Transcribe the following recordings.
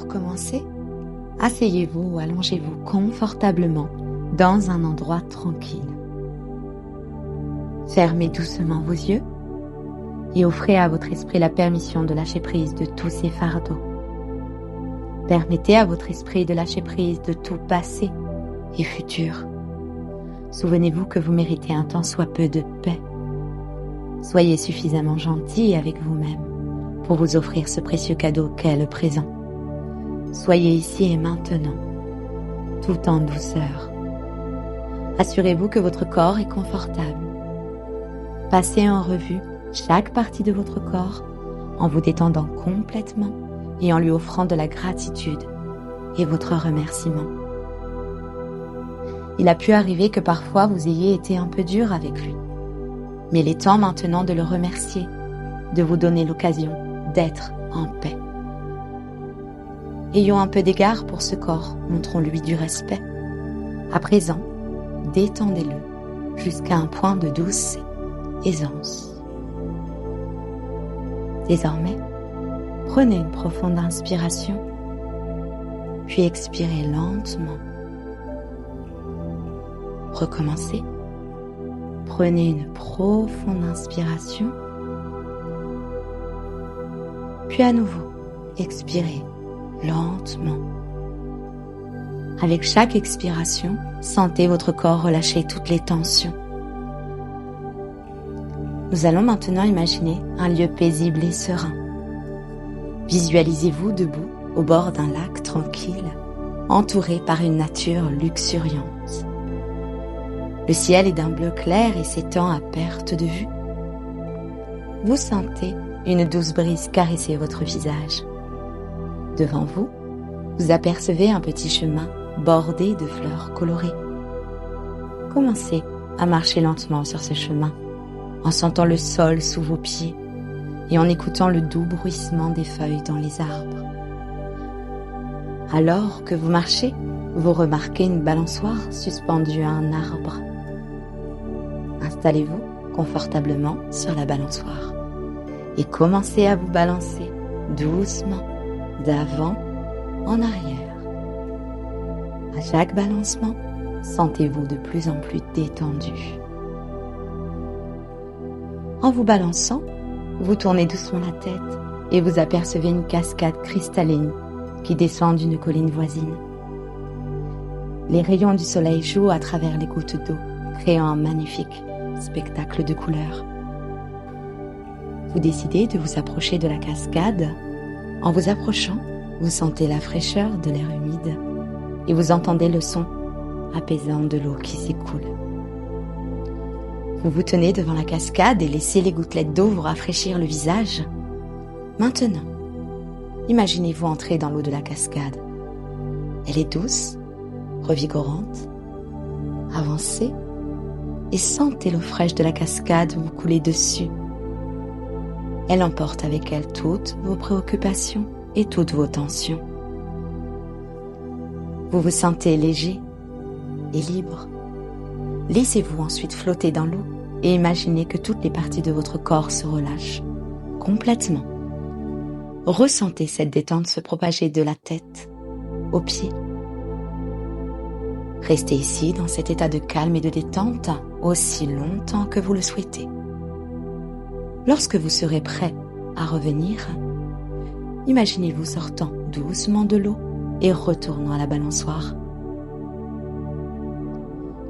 commencer, asseyez-vous ou allongez-vous confortablement dans un endroit tranquille. Fermez doucement vos yeux et offrez à votre esprit la permission de lâcher prise de tous ces fardeaux. Permettez à votre esprit de lâcher prise de tout passé et futur. Souvenez-vous que vous méritez un tant soit peu de paix. Soyez suffisamment gentil avec vous-même pour vous offrir ce précieux cadeau qu'est le présent. Soyez ici et maintenant, tout en douceur. Assurez-vous que votre corps est confortable. Passez en revue chaque partie de votre corps en vous détendant complètement et en lui offrant de la gratitude et votre remerciement. Il a pu arriver que parfois vous ayez été un peu dur avec lui, mais il est temps maintenant de le remercier, de vous donner l'occasion d'être en paix. Ayons un peu d'égard pour ce corps, montrons-lui du respect. À présent, détendez-le jusqu'à un point de douce aisance. Désormais, prenez une profonde inspiration, puis expirez lentement. Recommencez. Prenez une profonde inspiration, puis à nouveau, expirez lentement. Avec chaque expiration, sentez votre corps relâcher toutes les tensions. Nous allons maintenant imaginer un lieu paisible et serein. Visualisez-vous debout au bord d'un lac tranquille, entouré par une nature luxuriante. Le ciel est d'un bleu clair et s'étend à perte de vue. Vous sentez une douce brise caresser votre visage. Devant vous, vous apercevez un petit chemin bordé de fleurs colorées. Commencez à marcher lentement sur ce chemin, en sentant le sol sous vos pieds et en écoutant le doux bruissement des feuilles dans les arbres. Alors que vous marchez, vous remarquez une balançoire suspendue à un arbre. Installez-vous confortablement sur la balançoire et commencez à vous balancer doucement d'avant en arrière. À chaque balancement, sentez-vous de plus en plus détendu. En vous balançant, vous tournez doucement la tête et vous apercevez une cascade cristalline qui descend d'une colline voisine. Les rayons du soleil jouent à travers les gouttes d'eau, créant un magnifique spectacle de couleurs. Vous décidez de vous approcher de la cascade. En vous approchant, vous sentez la fraîcheur de l'air humide et vous entendez le son apaisant de l'eau qui s'écoule. Vous vous tenez devant la cascade et laissez les gouttelettes d'eau vous rafraîchir le visage. Maintenant, imaginez-vous entrer dans l'eau de la cascade. Elle est douce, revigorante. Avancez et sentez l'eau fraîche de la cascade vous couler dessus. Elle emporte avec elle toutes vos préoccupations et toutes vos tensions. Vous vous sentez léger et libre. Laissez-vous ensuite flotter dans l'eau et imaginez que toutes les parties de votre corps se relâchent complètement. Ressentez cette détente se propager de la tête aux pieds. Restez ici dans cet état de calme et de détente aussi longtemps que vous le souhaitez. Lorsque vous serez prêt à revenir, imaginez-vous sortant doucement de l'eau et retournant à la balançoire.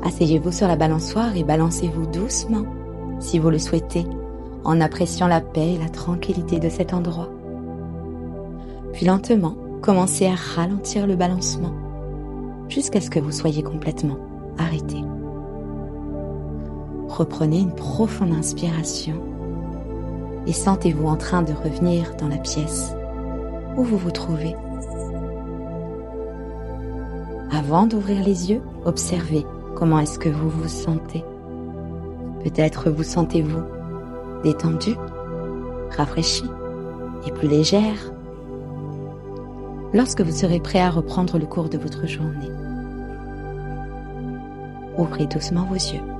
Asseyez-vous sur la balançoire et balancez-vous doucement, si vous le souhaitez, en appréciant la paix et la tranquillité de cet endroit. Puis lentement, commencez à ralentir le balancement, jusqu'à ce que vous soyez complètement arrêté. Reprenez une profonde inspiration et sentez-vous en train de revenir dans la pièce où vous vous trouvez. Avant d'ouvrir les yeux, observez comment est-ce que vous vous sentez. Peut-être vous sentez-vous détendu, rafraîchi et plus légère. Lorsque vous serez prêt à reprendre le cours de votre journée, ouvrez doucement vos yeux.